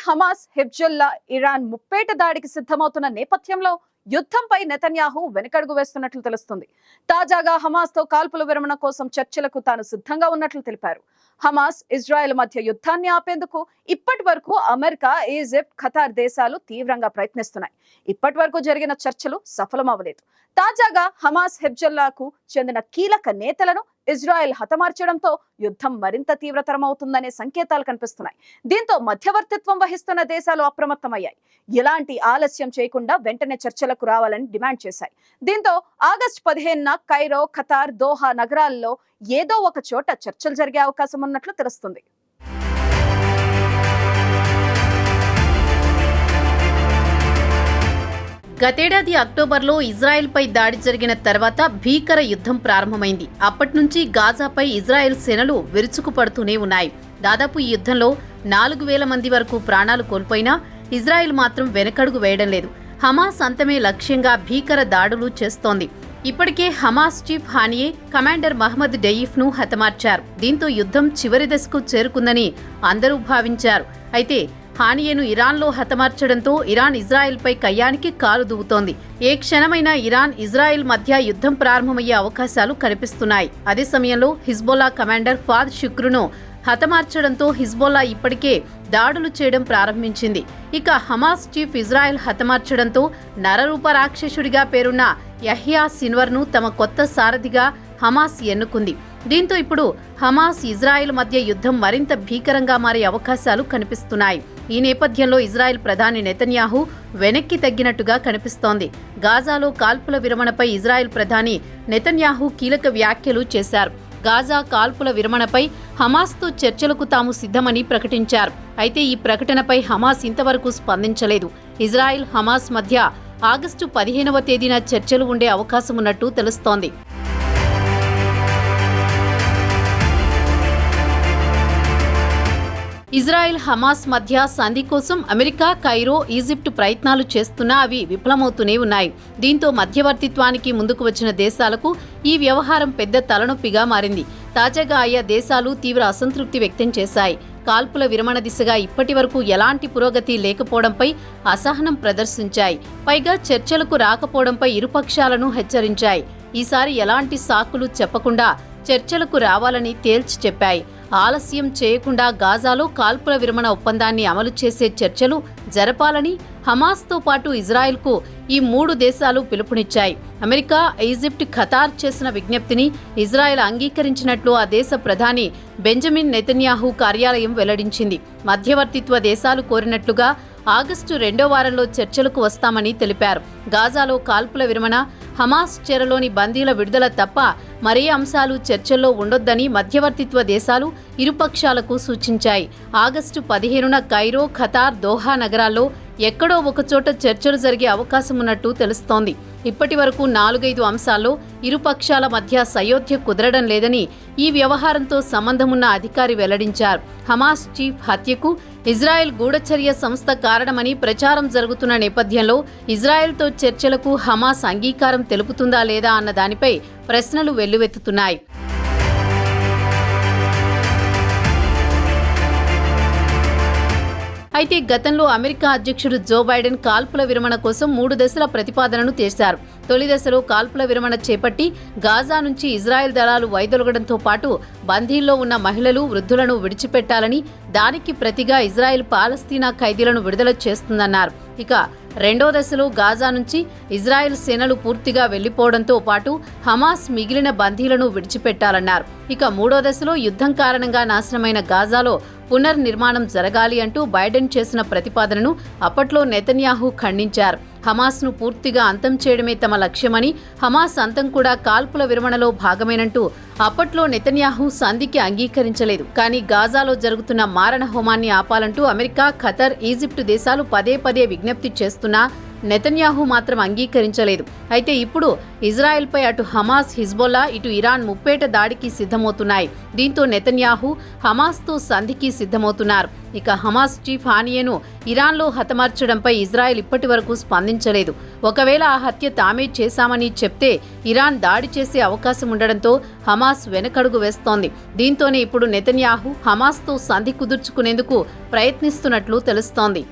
Hamas, Hezbollah, Iran ముప్పేట దాడికి సిద్ధమవుతున్న నేపథ్యంలో యుద్ధంపై నెతన్యాహు వెనకడుగు వేస్తున్నట్లు తెలుస్తుంది. తాజాగా హమాస్ తో కాల్పుల విరమణ కోసం చర్చలకు తాను సిద్ధంగా ఉన్నట్లు తెలిపారు. హమాస్, ఇజ్రాయెల్ మధ్య యుద్ధాన్ని ఆపేందుకు ఇప్పటి వరకు అమెరికా, ఈజిప్ట్, ఖతార్ దేశాలు తీవ్రంగా ప్రయత్నిస్తున్నాయి. ఇప్పటి వరకు జరిగిన చర్చలు సఫలమవ్వలేదు. తాజాగా హమాస్, హిజ్బుల్లాకు చెందిన కీలక నేతలను ఇజ్రాయెల్ హతమార్చడంతో యుద్ధం మరింత తీవ్రతరమవుతుందనే సంకేతాలు కనిపిస్తున్నాయి. దీంతో మధ్యవర్తిత్వం వహిస్తున్న దేశాలు అప్రమత్తమయ్యాయి. ఎలాంటి ఆలస్యం చేయకుండా వెంటనే చర్చలకు రావాలని డిమాండ్ చేశాయి. దీంతో ఆగస్టు 15న కైరో, ఖతార్, దోహా నగరాల్లో ఏదో ఒక చోట చర్చలు జరిగే అవకాశం ఉన్నట్లు తెలుస్తుంది. గతేడాది అక్టోబర్లో ఇజ్రాయెల్పై దాడి జరిగిన తర్వాత భీకర యుద్ధం ప్రారంభమైంది. అప్పటి నుంచి గాజాపై ఇజ్రాయెల్ సేనలు విరుచుకుపడుతూనే ఉన్నాయి. దాదాపు ఈ యుద్ధంలో 4,000 మంది వరకు ప్రాణాలు కోల్పోయినా ఇజ్రాయెల్ మాత్రం వెనకడుగు వేయడం లేదు. హమాస్ అంతమే లక్ష్యంగా భీకర దాడులు చేస్తోంది. ఇప్పటికే హమాస్ చీఫ్ హానియే, కమాండర్ మహ్మద్ డెయీఫ్ను హతమార్చారు. దీంతో యుద్ధం చివరి దశకు చేరుకుందని అందరూ భావించారు. అయితే హానియేను ఇరాన్లో హతమార్చడంతో ఇరాన్ ఇజ్రాయెల్పై కయ్యానికి కాలు దువ్వుతోంది. ఏ క్షణమైనా ఇరాన్, ఇజ్రాయెల్ మధ్య యుద్ధం ప్రారంభమయ్యే అవకాశాలు కనిపిస్తున్నాయి. అదే సమయంలో హిజ్బుల్లా కమాండర్ ఫాద్ షుక్రును హతమార్చడంతో హిజ్బుల్లా ఇప్పటికే దాడులు చేయడం ప్రారంభించింది. ఇక హమాస్ చీఫ్ ఇజ్రాయెల్ హతమార్చడంతో నరరూప రాక్షసుడిగా పేరున్న యహ్యా సిన్వర్ను తమ కొత్త సారథిగా హమాస్ ఎన్నుకుంది. దీంతో ఇప్పుడు హమాస్, ఇజ్రాయెల్ మధ్య యుద్ధం మరింత భీకరంగా మారే అవకాశాలు కనిపిస్తున్నాయి. ఈ నేపథ్యంలో ఇజ్రాయెల్ ప్రధాని నెతన్యాహు వెనక్కి తగ్గినట్టుగా కనిపిస్తోంది. గాజాలో కాల్పుల విరమణపై ఇజ్రాయెల్ ప్రధాని నెతన్యాహు కీలక వ్యాఖ్యలు చేశారు. గాజా కాల్పుల విరమణపై హమాస్తో చర్చలకు తాము సిద్ధమని ప్రకటించారు. అయితే ఈ ప్రకటనపై హమాస్ ఇంతవరకు స్పందించలేదు. ఇజ్రాయెల్, హమాస్ మధ్య ఆగస్టు 15వ తేదీన చర్చలు ఉండే అవకాశం ఉన్నట్టు తెలుస్తోంది. ఇజ్రాయెల్, హమాస్ మధ్య సంధి కోసం అమెరికా, కైరో, ఈజిప్ట్ ప్రయత్నాలు చేస్తున్నా అవి విఫలమవుతూనే ఉన్నాయి. దీంతో మధ్యవర్తిత్వానికి ముందుకు వచ్చిన దేశాలకు ఈ వ్యవహారం పెద్ద తలనొప్పిగా మారింది. తాజాగా ఆయా దేశాలు తీవ్ర అసంతృప్తి వ్యక్తం చేశాయి. కాల్పుల విరమణ దిశగా ఇప్పటి వరకు ఎలాంటి పురోగతి లేకపోవడంపై అసహనం ప్రదర్శించాయి. పైగా చర్చలకు రాకపోవడంపై ఇరుపక్షాలను హెచ్చరించాయి. ఈసారి ఎలాంటి సాకులు చెప్పకుండా చర్చలకు రావాలని తేల్చి చెప్పాయి. ఆలస్యం చేయకుండా గాజాలో కాల్పుల విరమణ ఒప్పందాన్ని అమలు చేసే చర్చలు జరపాలని హమాస్తో పాటు ఇజ్రాయెల్కు ఈ 3 దేశాలు పిలుపునిచ్చాయి. అమెరికా, ఈజిప్ట్, ఖతార్ చేసిన విజ్ఞప్తిని ఇజ్రాయెల్ అంగీకరించినట్లు ఆ దేశ ప్రధాని బెంజమిన్ నెతన్యాహు కార్యాలయం వెల్లడించింది. మధ్యవర్తిత్వ దేశాలు కోరినట్లుగా ఆగస్టు 2వ వారంలో చర్చలకు వస్తామని తెలిపారు. గాజాలో కాల్పుల విరమణ, హమాస్ చెరలోని బందీల విడుదల తప్ప మరే అంశాలు చర్చల్లో ఉండొద్దని మధ్యవర్తిత్వ దేశాలు ఇరుపక్షాలకు సూచించాయి. ఆగస్టు 15న కైరో, ఖతార్, దోహా నగరాల్లో ఎక్కడో ఒకచోట చర్చలు జరిగే అవకాశం ఉన్నట్టు తెలుస్తోంది. ఇప్పటి వరకు 4-5 అంశాల్లో ఇరుపక్షాల మధ్య సయోధ్య కుదరడం లేదని ఈ వ్యవహారంతో సంబంధమున్న అధికారి వెల్లడించారు. హమాస్ చీఫ్ హత్యకు ఇజ్రాయెల్ గూఢచర్య సంస్థ కారణమని ప్రచారం జరుగుతున్న నేపథ్యంలో ఇజ్రాయెల్తో చర్చలకు హమాస్ అంగీకారం తెలుపుతుందా లేదా అన్న దానిపై ప్రశ్నలు వెల్లువెత్తుతున్నాయి. అయితే గతంలో అమెరికా అధ్యక్షుడు జో బైడెన్ కాల్పుల విరమణ కోసం 3 దశల ప్రతిపాదనను చేశారు. తొలి దశలో కాల్పుల విరమణ చేపట్టి గాజా నుంచి ఇజ్రాయెల్ దళాలు వైదొలగడంతో పాటు బందీల్లో ఉన్న మహిళలు, వృద్ధులను విడిచిపెట్టాలని, దానికి ప్రతిగా ఇజ్రాయెల్ పాలస్తీనా ఖైదీలను విడుదల చేస్తుందన్నారు. ఇక రెండో దశలో గాజా నుంచి ఇజ్రాయెల్ సేనలు పూర్తిగా వెళ్లిపోవడంతో పాటు హమాస్ మిగిలిన బందీలను విడిచిపెట్టాలన్నారు. ఇక 3వ దశలో యుద్ధం కారణంగా నాశనమైన గాజాలో పునర్నిర్మాణం జరగాలి అంటూ బైడెన్ చేసిన ప్రతిపాదనను అప్పట్లో నెతన్యాహు ఖండించారు. హమాస్ను పూర్తిగా అంతం చేయడమే తమ లక్ష్యమని, హమాస్ అంతం కూడా కాల్పుల విరమణలో భాగమేనంటూ అప్పట్లో నెతన్యాహు సంధికి అంగీకరించలేదు. కానీ గాజాలో జరుగుతున్న మారణ హోమాన్ని ఆపాలంటూ అమెరికా, ఖతర్, ఈజిప్ట్ దేశాలు పదే పదే విజ్ఞప్తి చేస్తున్నా నెతన్యాహు మాత్రం అంగీకరించలేదు. అయితే ఇప్పుడు ఇజ్రాయెల్పై అటు హమాస్, హిజ్బుల్లా, ఇటు ఇరాన్ ముప్పేట దాడికి సిద్ధమవుతున్నాయి. దీంతో నెతన్యాహు హమాస్తో సంధికి సిద్ధమవుతున్నారు. ఇక హమాస్ చీఫ్ హానియేను ఇరాన్లో హతమార్చడంపై ఇజ్రాయెల్ ఇప్పటి వరకు స్పందించలేదు. ఒకవేళ ఆ హత్య తామే చేశామని చెప్తే ఇరాన్ దాడి చేసే అవకాశం ఉండడంతో హమాస్ వెనకడుగు వేస్తోంది. దీంతోనే ఇప్పుడు నెతన్యాహు హమాస్తో సంధి కుదుర్చుకునేందుకు ప్రయత్నిస్తున్నట్లు తెలుస్తోంది.